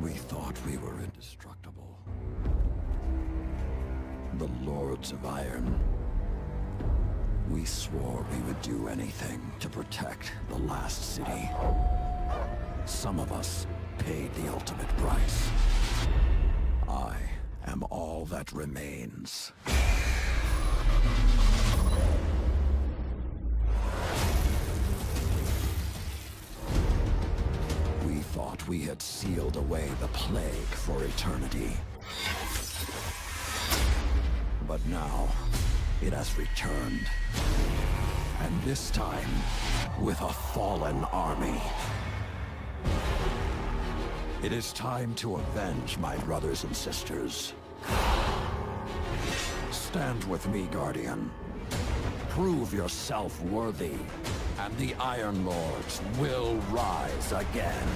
We thought we were indestructible. The Lords of Iron. We swore we would do anything to protect the last city. Some of us paid the ultimate price. I am all that remains. We thought we had sealed away the plague for eternity. But now, it has returned. And this time, with a fallen army. It is time to avenge my brothers and sisters. Stand with me, Guardian. Prove yourself worthy, and the Iron Lords will rise again.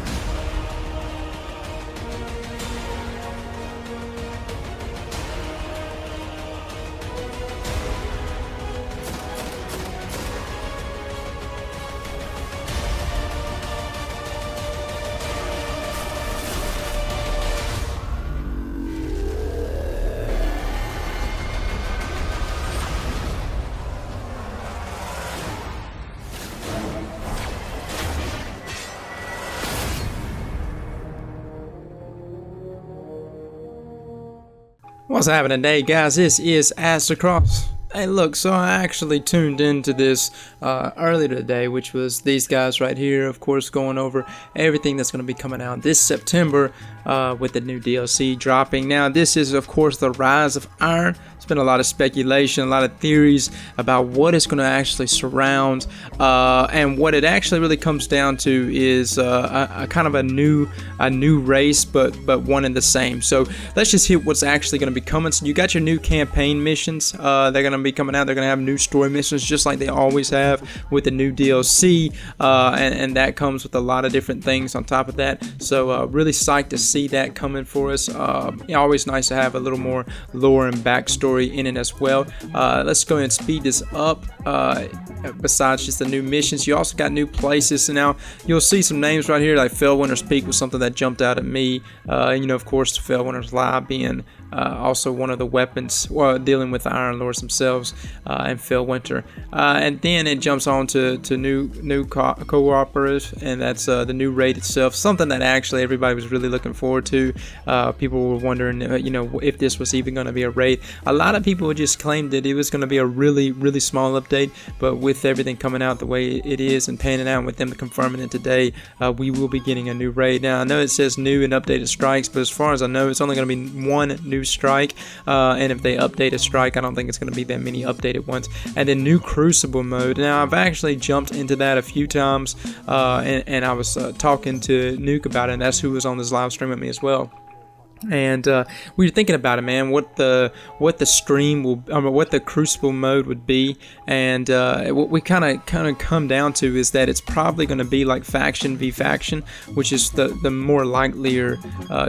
What's happening today, guys? This is Aztecross. Hey, look, so I actually tuned into this earlier today, which was these guys right here, of course, going over everything that's going to be coming out this September with the new DLC dropping. Now, this is, of course, the Rise of Iron. There's been a lot of speculation, a lot of theories about what it's going to actually surround, and what it actually really comes down to is a kind of a new race, but one and the same. So let's just hit what's actually going to be coming. So you got your new campaign missions. They're going to be coming out. They're going to have new story missions, just like they always have with the new DLC, and that comes with a lot of different things on top of that. So really psyched to see that coming for us. Always nice to have a little more lore and backstory in it as well. Let's go ahead and speed this up. Besides just the new missions, you also got new places. So now you'll see some names right here, like Fellwinter's Peak was something that jumped out at me. Of course, Fellwinter's Lie being also one of the weapons dealing with the Iron Lords themselves, and Fellwinter. And then it jumps on to new cooperative, and that's the new raid itself, something that actually everybody was really looking forward to. People were wondering if this was even going to be a raid. A lot of people just claimed that it was going to be a really small update, but with everything coming out the way it is and panning out, and with them confirming it today, we will be getting a new raid. Now I know it says new and updated strikes, but as far as I know, it's only going to be one new strike, and if they update a strike, I don't think it's going to be that many updated ones. And then new Crucible mode. Now I've actually jumped into that a few times, and I was talking to Nuke about it, and that's who was on this live stream with me as well. And we were thinking about it, man, what the stream will, what the Crucible mode would be, and what we kind of come down to is that it's probably going to be like faction v faction, which is the more likelier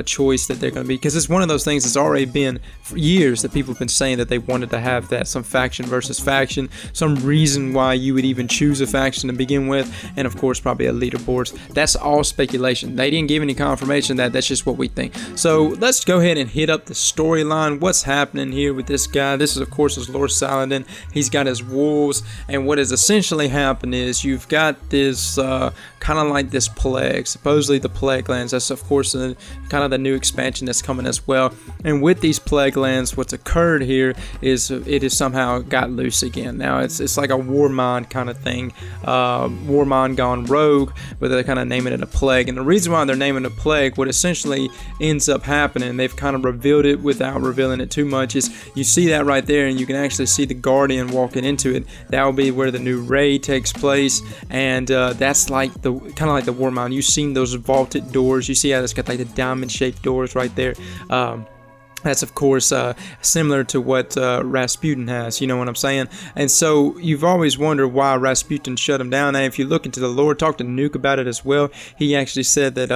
choice that they're going to be, because it's one of those things that's already been for years that people have been saying that they wanted to have that, some faction versus faction, some reason why you would even choose a faction to begin with, and of course probably a leaderboards. That's all speculation. They didn't give any confirmation. That's just what we think. So let's go ahead and hit up the storyline. What's happening here with this guy? This is, of course, is Lord Saladin. He's got his wolves, and what has essentially happened is you've got this kind of like this plague, supposedly the plague lands. That's, of course, kind of the new expansion that's coming as well. And with these plague lands, what's occurred here is it has somehow got loose again. Now it's like a Warmind kind of thing, Warmind gone rogue, but they're kind of naming it a plague. And the reason why they're naming it a plague, what essentially ends up happening, and they've kind of revealed it without revealing it too much, is you see that right there, and you can actually see the Guardian walking into it. That will be where the new raid takes place, and that's like the kind of like the Warmind. You've seen those vaulted doors. You see how it's got like the diamond-shaped doors right there. That's, of course, similar to what Rasputin has, you know what I'm saying? And so you've always wondered why Rasputin shut him down. And if you look into the lore, talk to Nuke about it as well. He actually said that,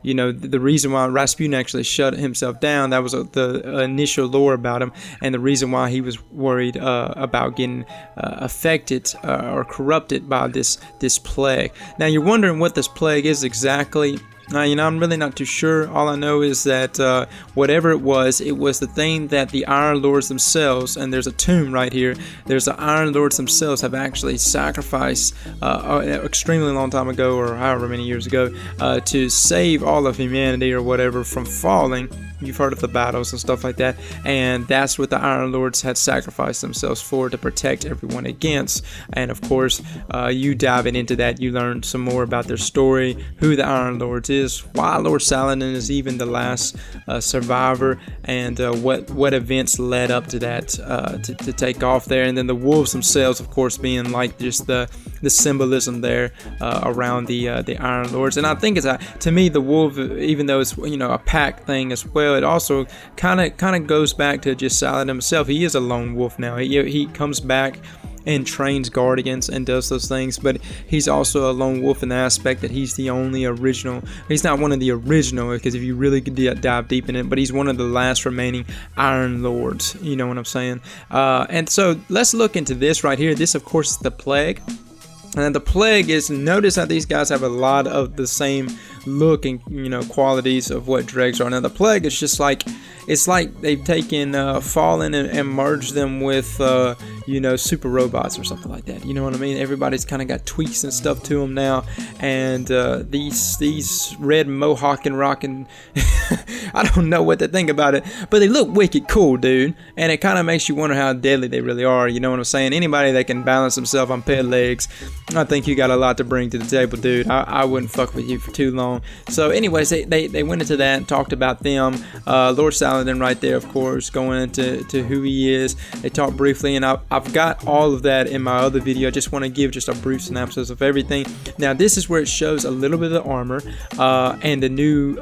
the reason why Rasputin actually shut himself down, that was the initial lore about him, and the reason why he was worried about getting affected or corrupted by this plague. Now, you're wondering what this plague is exactly. You know, I'm really not too sure. All I know is that whatever it was the thing that the Iron Lords themselves, and there's a tomb right here, there's the Iron Lords themselves have actually sacrificed an extremely long time ago, or however many years ago, to save all of humanity or whatever from falling. You've heard of the battles and stuff like that, and that's what the Iron Lords had sacrificed themselves for, to protect everyone against. And of course, you diving into that, you learn some more about their story, who the Iron Lords is, why Lord Saladin is even the last survivor, and what events led up to that to take off there. And then the wolves themselves, of course, being like just the symbolism there around the Iron Lords. And I think to me, the wolf, even though it's, you know, a pack thing as well, it also kind of goes back to just Saladin himself. He is a lone wolf now. He comes back and trains guardians and does those things, but he's also a lone wolf in the aspect that he's the only original. He's not one of the original, because if you really dive deep in it, but he's one of the last remaining Iron Lords. You know what I'm saying? And so let's look into this right here. This, of course, is the plague. And the plague is, notice how these guys have a lot of the same look and, you know, qualities of what dregs are. Now the plague is just like, it's like they've taken Fallen and merged them with you know, super robots or something like that. You know what I mean? Everybody's kind of got tweaks and stuff to them now, and these red mohawk and rockin' I don't know what to think about it, but they look wicked cool, dude, and it kind of makes you wonder how deadly they really are. You know what I'm saying? Anybody that can balance himself on peg legs, I think you got a lot to bring to the table, dude. I wouldn't fuck with you for too long. So anyways, they went into that and talked about them. Lord Saladin right there, of course, going into who he is. They talked briefly, and I've got all of that in my other video. I just want to give just a brief synopsis of everything. Now this is where it shows a little bit of the armor and the new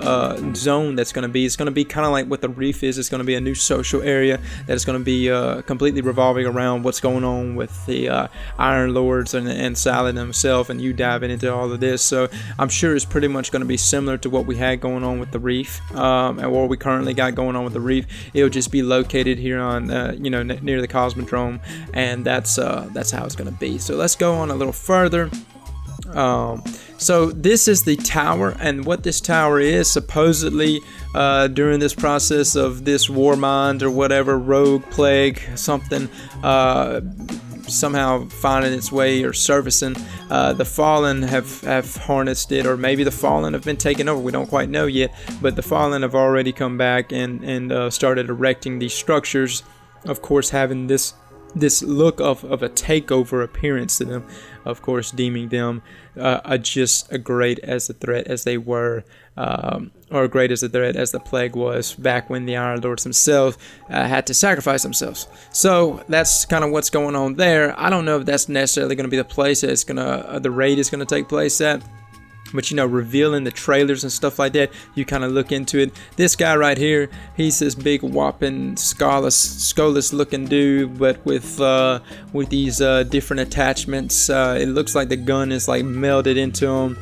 zone that's going to be. It's going to be kind of like what the reef is. It's going to be a new social area that is going to be completely revolving around what's going on with the Iron Lords and Saladin himself, and you diving into all of this. So I'm sure it's pretty much going to be similar to what we had going on with the reef, and what we currently got going on with the reef. It'll just be located here on you know, near the Cosmodrome, and that's how it's going to be. So let's go on a little further. So this is the tower, and what this tower is, supposedly during this process of this Warmind or whatever, rogue plague, something somehow finding its way or surfacing, the Fallen have harnessed it, or maybe the Fallen have been taken over. We don't quite know yet, but the Fallen have already come back and started erecting these structures, of course having this look of a takeover appearance to them, of course deeming them just as great as a threat as they were, or great as a threat as the plague was back when the Iron Lords themselves had to sacrifice themselves. So that's kind of what's going on there. I don't know if that's necessarily going to be the place that it's gonna the raid is going to take place at. But you know, revealing the trailers and stuff like that, you kind of look into it. This guy right here, he's this big whopping skulless looking dude, but with these different attachments. It looks like the gun is like melded into him.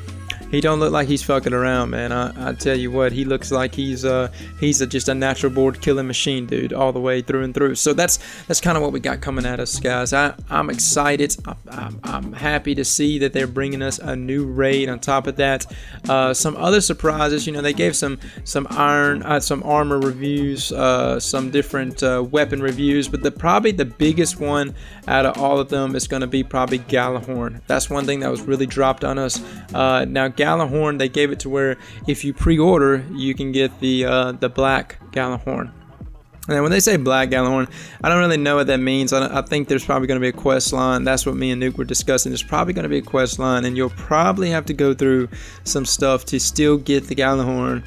He don't look like he's fucking around, man. I tell you what, he looks like he's just a natural born killing machine, dude, all the way through and through. So that's kind of what we got coming at us, guys. I'm excited. I'm happy to see that they're bringing us a new raid. On top of that, some other surprises. You know, they gave some armor reviews, some different weapon reviews, but probably the biggest one out of all of them is going to be probably Gjallarhorn. That's one thing that was really dropped on us. Now Gjallarhorn, they gave it to where if you pre-order, you can get the black Gjallarhorn. And when they say black Gjallarhorn, I don't really know what that means. I think there's probably going to be a quest line. That's what me and Nuke were discussing. There's probably going to be a quest line, and you'll probably have to go through some stuff to still get the Gjallarhorn.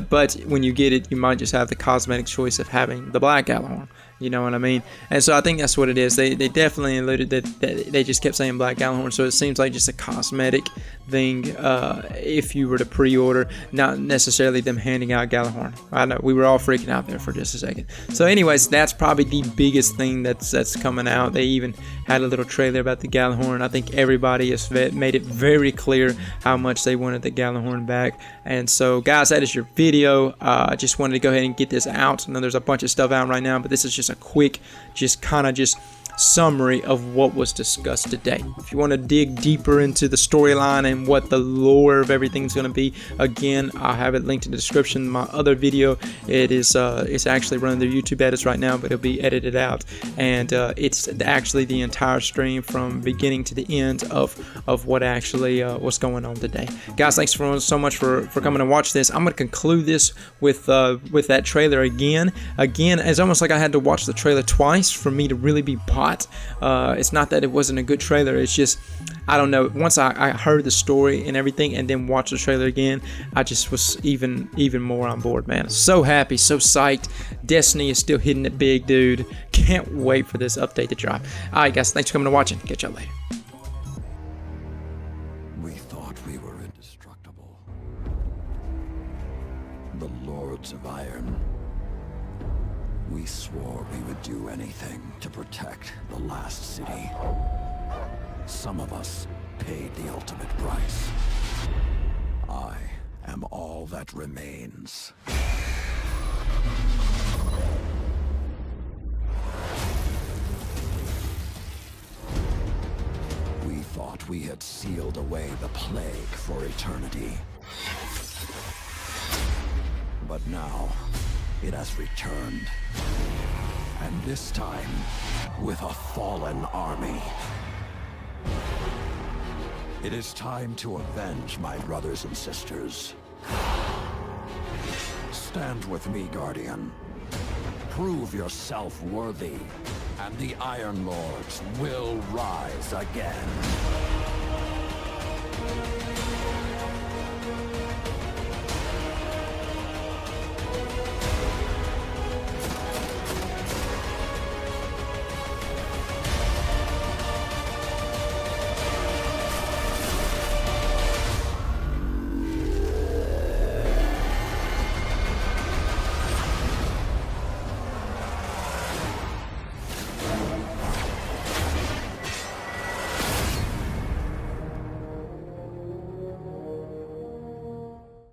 But when you get it, you might just have the cosmetic choice of having the black Gjallarhorn. You know what I mean? And so I think that's what it is. They definitely alluded that they just kept saying black Gjallarhorn, so it seems like just a cosmetic thing if you were to pre-order, not necessarily them handing out Gjallarhorn. I know we were all freaking out there for just a second. So anyways, that's probably the biggest thing that's coming out. They even had a little trailer about the Gjallarhorn. I think everybody has made it very clear how much they wanted the Gjallarhorn back. And so guys, that is your video. I just wanted to go ahead and get this out. I know there's a bunch of stuff out right now, but this is just a quick, just kind of just summary of what was discussed today. If you want to dig deeper into the storyline and what the lore of everything's going to be, again, I'll have it linked in the description. My other video, it's actually running their YouTube edits right now, but it'll be edited out, and it's actually the entire stream from beginning to the end of what actually what's going on today. Guys, thanks so much for coming to watch this. I'm going to conclude this with that trailer again. It's almost like I had to watch the trailer twice for me to really be bought. It's not that it wasn't a good trailer, it's just, I don't know, once I heard the story and everything and then watched the trailer again, I just was even more on board, man. So happy, so psyched. Destiny is still hitting it big, dude. Can't wait for this update to drop. Alright guys, thanks for coming to watching. Catch y'all later. We thought we were indestructible. The Lords of Iron. We swore we would do anything to protect the last city. Some of us paid the ultimate price. I am all that remains. We thought we had sealed away the plague for eternity. But now, it has returned. And this time, with a fallen army. It is time to avenge my brothers and sisters. Stand with me, Guardian. Prove yourself worthy, and the Iron Lords will rise again.